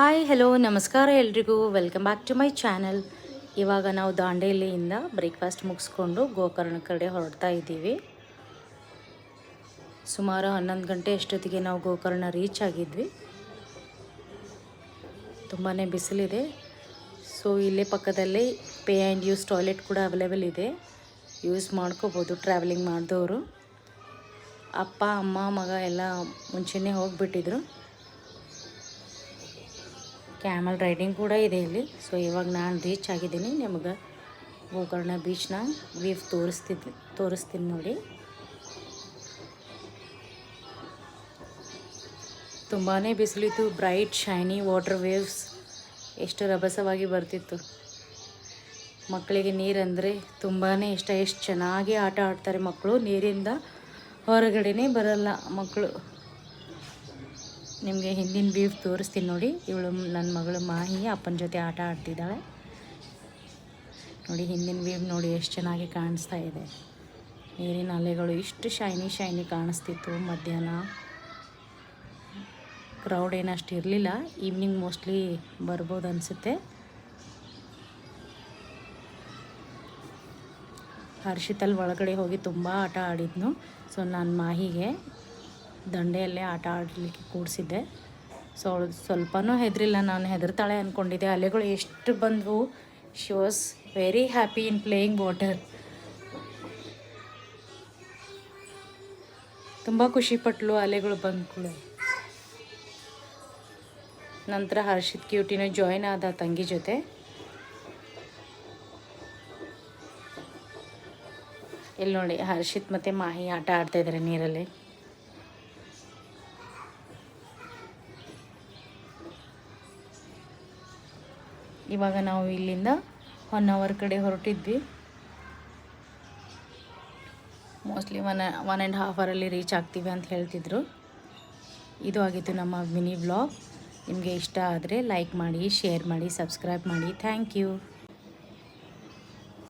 Hi hello ನಮಸ್ಕಾರ ಎಲ್ರಿಗೂ welcome back to my channel. ಇವಾಗ ನಾವು ದಾಂಡೇಲಿಯಿಂದ ಬ್ರೇಕ್ಫಾಸ್ಟ್ ಮುಗಿಸ್ಕೊಂಡು ಗೋಕರ್ಣ ಕಡೆ ಹೊರಡ್ತಾ ಇದ್ದೀವಿ. ಸುಮಾರು 11 ಗಂಟೆ ಅಷ್ಟೊತ್ತಿಗೆ ನಾವು ಗೋಕರ್ಣ ರೀಚ್ ಆಗಿದ್ವಿ. ತುಂಬಾ ಬಿಸಿಲಿದೆ. ಸೊ ಇಲ್ಲೇ ಪಕ್ಕದಲ್ಲೇ ಪೇ ಆ್ಯಂಡ್ ಯೂಸ್ ಟಾಯ್ಲೆಟ್ ಕೂಡ ಅವೈಲೇಬಲ್ ಇದೆ, ಯೂಸ್ ಮಾಡ್ಕೋಬೋದು ಟ್ರಾವೆಲಿಂಗ್ ಮಾಡಿದವರು. ಅಪ್ಪ ಅಮ್ಮ ಮಗ ಎಲ್ಲ ಮುಂಚೆನೇ ಹೋಗಿಬಿಟ್ಟಿದ್ರು. ಕ್ಯಾಮಲ್ ರೈಡಿಂಗ್ ಕೂಡ ಇದೆ ಇಲ್ಲಿ. ಸೊ ಇವಾಗ ನಾನು ರೀಚ್ ಆಗಿದ್ದೀನಿ. ನಿಮಗೆ ಗೋಕರ್ಣ ಬೀಚ್ನ ವ್ಯೂ ತೋರಿಸ್ತೀನಿ ನೋಡಿ. ತುಂಬಾ ಬಿಸಿಲಿತ್ತು. ಬ್ರೈಟ್ ಶೈನಿ ವಾಟರ್ ವೇವ್ಸ್ ಎಷ್ಟು ರಭಸವಾಗಿ ಬರ್ತಿತ್ತು. ಮಕ್ಕಳಿಗೆ ನೀರಂದರೆ ತುಂಬಾ ಇಷ್ಟ. ಎಷ್ಟು ಚೆನ್ನಾಗಿ ಆಟ ಆಡ್ತಾರೆ ಮಕ್ಕಳು. ನೀರಿಂದ ಹೊರಗಡೆನೇ ಬರಲ್ಲ ಮಕ್ಕಳು. ನಿಮಗೆ ಹಿಂದಿನ ವ್ಯೂ ತೋರಿಸ್ತೀನಿ ನೋಡಿ. ಇವಳು ನನ್ನ ಮಗಳು ಮಾಹಿ ಅಪ್ಪನ ಜೊತೆ ಆಟ ಆಡ್ತಿದ್ದಾಳೆ ನೋಡಿ. ಹಿಂದಿನ ವ್ಯೂ ನೋಡಿ ಎಷ್ಟು ಚೆನ್ನಾಗಿ ಕಾಣಿಸ್ತಾ ಇದೆ. ನೀರಿನ ಅಲೆಗಳು ಇಷ್ಟು ಶೈನಿ ಕಾಣಿಸ್ತಿತ್ತು. ಮಧ್ಯಾಹ್ನ ಕ್ರೌಡ್ ಏನಷ್ಟು ಇರಲಿಲ್ಲ. ಈವ್ನಿಂಗ್ ಮೋಸ್ಟ್ಲಿ ಬರ್ಬೋದು ಅನಿಸುತ್ತೆ. ಹರ್ಷಿತಲ್ಲಿ ಒಳಗಡೆ ಹೋಗಿ ತುಂಬ ಆಟ ಆಡಿದ್ನು. ಸೊ ನಾನು ಮಾಹಿಗೆ ದಂಡೆಯಲ್ಲೇ ಆಟ ಆಡಲಿಕ್ಕೆ ಕೂಡಿಸಿದ್ದೆ. ಸೊ ಅವಳು ಸ್ವಲ್ಪನೂ ಹೆದರಿಲ್ಲ. ನಾನು ಹೆದರ್ತಾಳೆ ಅಂದ್ಕೊಂಡಿದ್ದೆ. ಅಲೆಗಳು ಎಷ್ಟು ಬಂದವು. She was very happy in playing water. ತುಂಬ ಖುಷಿಪಟ್ಲು ಅಲೆಗಳು ಬಂದ ಕೂಡ. ನಂತರ ಹರ್ಷಿತ್ ಕ್ಯೂಟಿನ ಜಾಯ್ನ್ ಆದ ತಂಗಿ ಜೊತೆ. ಇಲ್ಲಿ ನೋಡಿ ಹರ್ಷಿತ್ ಮತ್ತು ಮಾಹಿ ಆಟ ಆಡ್ತಾಯಿದ್ದಾರೆ ನೀರಲ್ಲಿ. ಇವಾಗ ನಾವು ಇಲ್ಲಿಂದ 1 ಅವರ್ ಕಡೆ ಹೊರಟಿದ್ವಿ. ಮೋಸ್ಟ್ಲಿ 1.5 ಅವರಲ್ಲಿ ರೀಚ್ ಆಗ್ತೀವಿ ಅಂತ ಹೇಳ್ತಿದ್ರು. ಇದು ಆಗಿತ್ತು ನಮ್ಮ ಮಿನಿ ವ್ಲಾಗ್. ನಿಮಗೆ ಇಷ್ಟ ಆದರೆ ಲೈಕ್ ಮಾಡಿ, ಶೇರ್ ಮಾಡಿ, ಸಬ್ಸ್ಕ್ರೈಬ್ ಮಾಡಿ. Thank you.